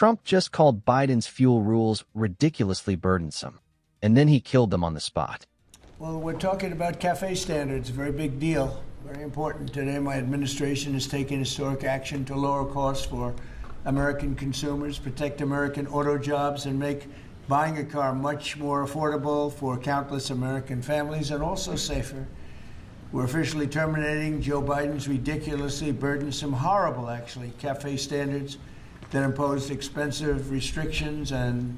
Trump just called Biden's fuel rules ridiculously burdensome, and then he killed them on the spot. Well, we're talking about CAFE standards, a very big deal, very important. Today, my administration is taking historic action to lower costs for American consumers, protect American auto jobs, and make buying a car much more affordable for countless American families and also safer. We're officially terminating Joe Biden's ridiculously burdensome, horrible, actually, CAFE standards that imposed expensive restrictions and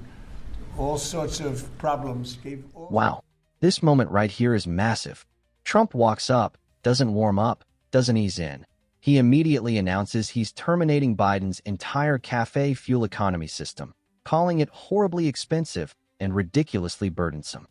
all sorts of problems. Wow, this moment right here is massive. Trump walks up, doesn't warm up, doesn't ease in. He immediately announces he's terminating Biden's entire CAFE fuel economy system, calling it horribly expensive and ridiculously burdensome.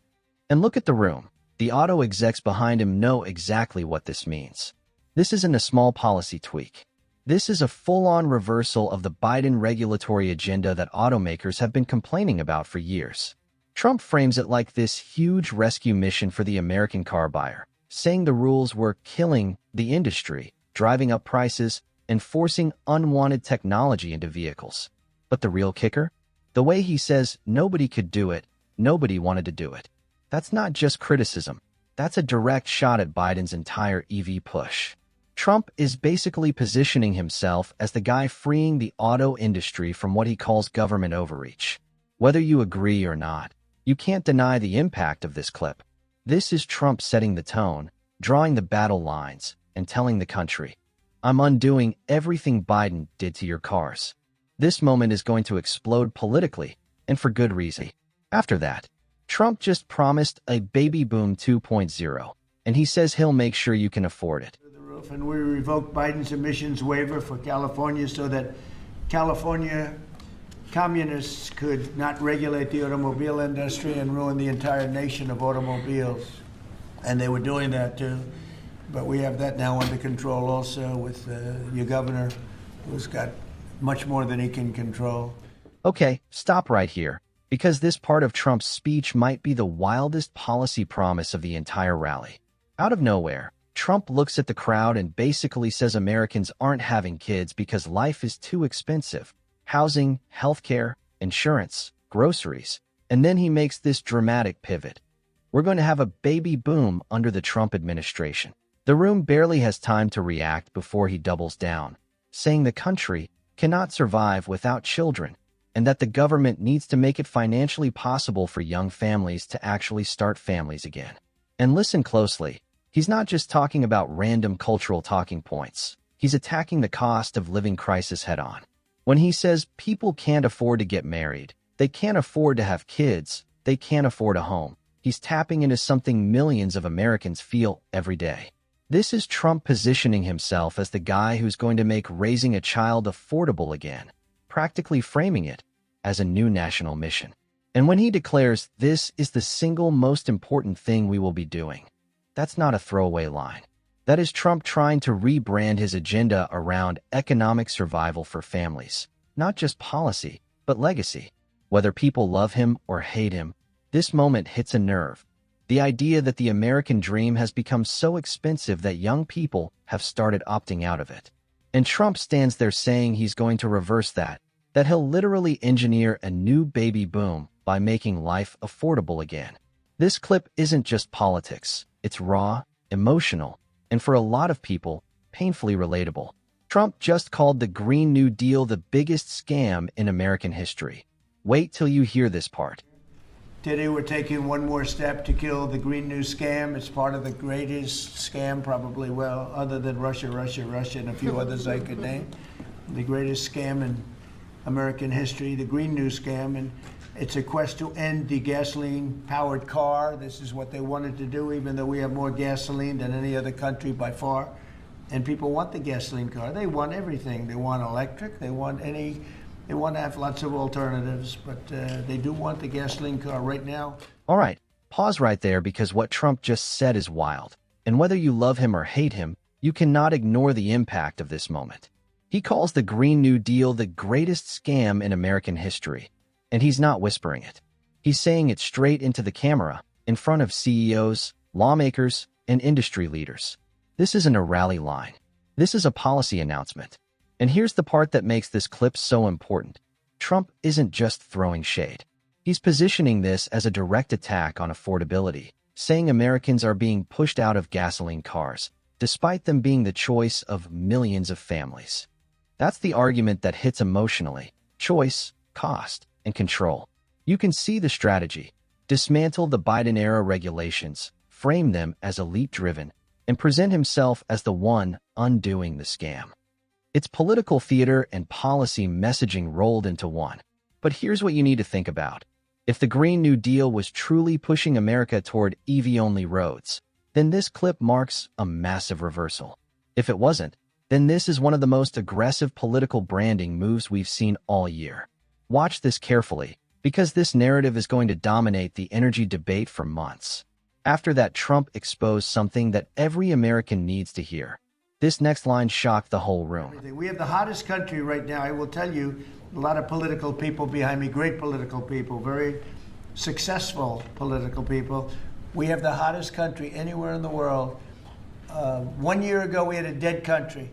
And look at the room. The auto execs behind him know exactly what this means. This isn't a small policy tweak. This is a full-on reversal of the Biden regulatory agenda that automakers have been complaining about for years. Trump frames it like this huge rescue mission for the American car buyer, saying the rules were killing the industry, driving up prices, and forcing unwanted technology into vehicles. But the real kicker? The way he says nobody could do it, nobody wanted to do it. That's not just criticism. That's a direct shot at Biden's entire EV push. Trump is basically positioning himself as the guy freeing the auto industry from what he calls government overreach. Whether you agree or not, you can't deny the impact of this clip. This is Trump setting the tone, drawing the battle lines, and telling the country, I'm undoing everything Biden did to your cars. This moment is going to explode politically, and for good reason. After that, Trump just promised a baby boom 2.0, and he says he'll make sure you can afford it. And we revoked Biden's emissions waiver for California so that California communists could not regulate the automobile industry and ruin the entire nation of automobiles. And they were doing that too. But we have that now under control also with your governor, who's got much more than he can control. Okay, stop right here, because this part of Trump's speech might be the wildest policy promise of the entire rally. Out of nowhere, Trump looks at the crowd and basically says Americans aren't having kids because life is too expensive. Housing, healthcare, insurance, groceries. And then he makes this dramatic pivot. We're going to have a baby boom under the Trump administration. The room barely has time to react before he doubles down, saying the country cannot survive without children, and that the government needs to make it financially possible for young families to actually start families again. And listen closely. He's not just talking about random cultural talking points. He's attacking the cost of living crisis head-on. When he says people can't afford to get married, they can't afford to have kids, they can't afford a home, he's tapping into something millions of Americans feel every day. This is Trump positioning himself as the guy who's going to make raising a child affordable again, practically framing it as a new national mission. And when he declares this is the single most important thing we will be doing, that's not a throwaway line. That is Trump trying to rebrand his agenda around economic survival for families, not just policy, but legacy. Whether people love him or hate him, this moment hits a nerve. The idea that the American dream has become so expensive that young people have started opting out of it. And Trump stands there saying he's going to reverse that he'll literally engineer a new baby boom by making life affordable again. This clip isn't just politics. It's raw, emotional, and for a lot of people, painfully relatable. Trump just called the Green New Deal the biggest scam in American history. Wait till you hear this part. Today we're taking one more step to kill the Green New scam. It's part of the greatest scam probably, well, other than Russia, and a few others I could name. The greatest scam in American history, the Green New scam. And it's a quest to end the gasoline-powered car. This is what they wanted to do, even though we have more gasoline than any other country by far. And people want the gasoline car. They want everything. They want electric. They want to have lots of alternatives, but they do want the gasoline car right now. All right, pause right there because what Trump just said is wild. And whether you love him or hate him, you cannot ignore the impact of this moment. He calls the Green New Deal the greatest scam in American history. And he's not whispering it. He's saying it straight into the camera, in front of CEOs, lawmakers, and industry leaders. This isn't a rally line. This is a policy announcement. And here's the part that makes this clip so important. Trump isn't just throwing shade. He's positioning this as a direct attack on affordability, saying Americans are being pushed out of gasoline cars, despite them being the choice of millions of families. That's the argument that hits emotionally: choice, cost, and control. You can see the strategy: dismantle the Biden-era regulations, frame them as elite-driven, and present himself as the one undoing the scam. It's political theater and policy messaging rolled into one. But here's what you need to think about. If the Green New Deal was truly pushing America toward EV-only roads, then this clip marks a massive reversal. If it wasn't, then this is one of the most aggressive political branding moves we've seen all year. Watch this carefully, because this narrative is going to dominate the energy debate for months. After that, Trump exposed something that every American needs to hear. This next line shocked the whole room. We have the hottest country right now. I will tell you, a lot of political people behind me, great political people, very successful political people. We have the hottest country anywhere in the world. 1 year ago, we had a dead country,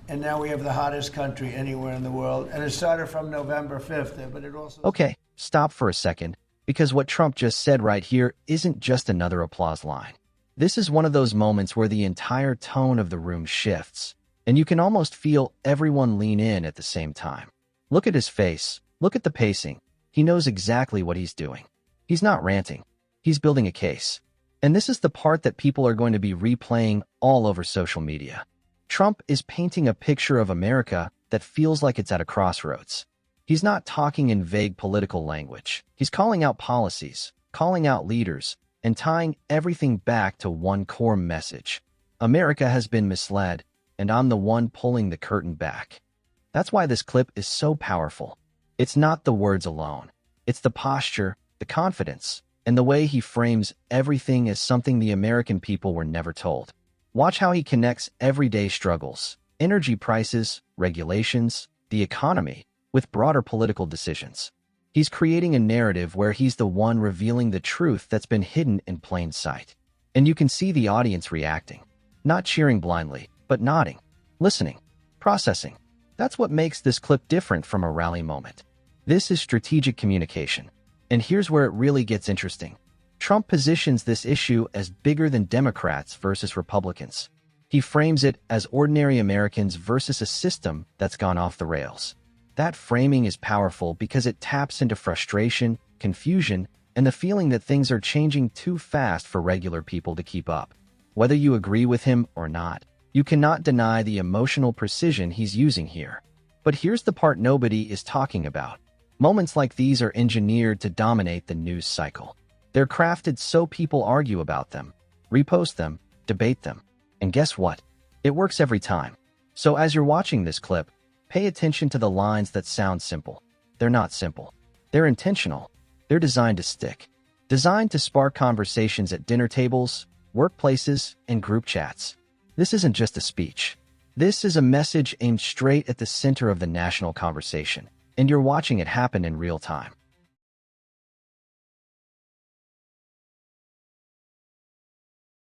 and now we have the hottest country anywhere in the world. And it started from November 5th, but it also... Okay, stop for a second, because what Trump just said right here isn't just another applause line. This is one of those moments where the entire tone of the room shifts, and you can almost feel everyone lean in at the same time. Look at his face. Look at the pacing. He knows exactly what he's doing. He's not ranting. He's building a case. And this is the part that people are going to be replaying all over social media. Trump is painting a picture of America that feels like it's at a crossroads. He's not talking in vague political language. He's calling out policies, calling out leaders, and tying everything back to one core message. America has been misled, and I'm the one pulling the curtain back. That's why this clip is so powerful. It's not the words alone. It's the posture, the confidence, and the way he frames everything as something the American people were never told. Watch how he connects everyday struggles, energy prices, regulations, the economy, with broader political decisions. He's creating a narrative where he's the one revealing the truth that's been hidden in plain sight. And you can see the audience reacting, not cheering blindly, but nodding, listening, processing. That's what makes this clip different from a rally moment. This is strategic communication. And here's where it really gets interesting. Trump positions this issue as bigger than Democrats versus Republicans. He frames it as ordinary Americans versus a system that's gone off the rails. That framing is powerful because it taps into frustration, confusion, and the feeling that things are changing too fast for regular people to keep up. Whether you agree with him or not, you cannot deny the emotional precision he's using here. But here's the part nobody is talking about. Moments like these are engineered to dominate the news cycle. They're crafted so people argue about them, repost them, debate them. And guess what? It works every time. So as you're watching this clip, pay attention to the lines that sound simple. They're not simple. They're intentional. They're designed to stick. Designed to spark conversations at dinner tables, workplaces, and group chats. This isn't just a speech. This is a message aimed straight at the center of the national conversation, and you're watching it happen in real time.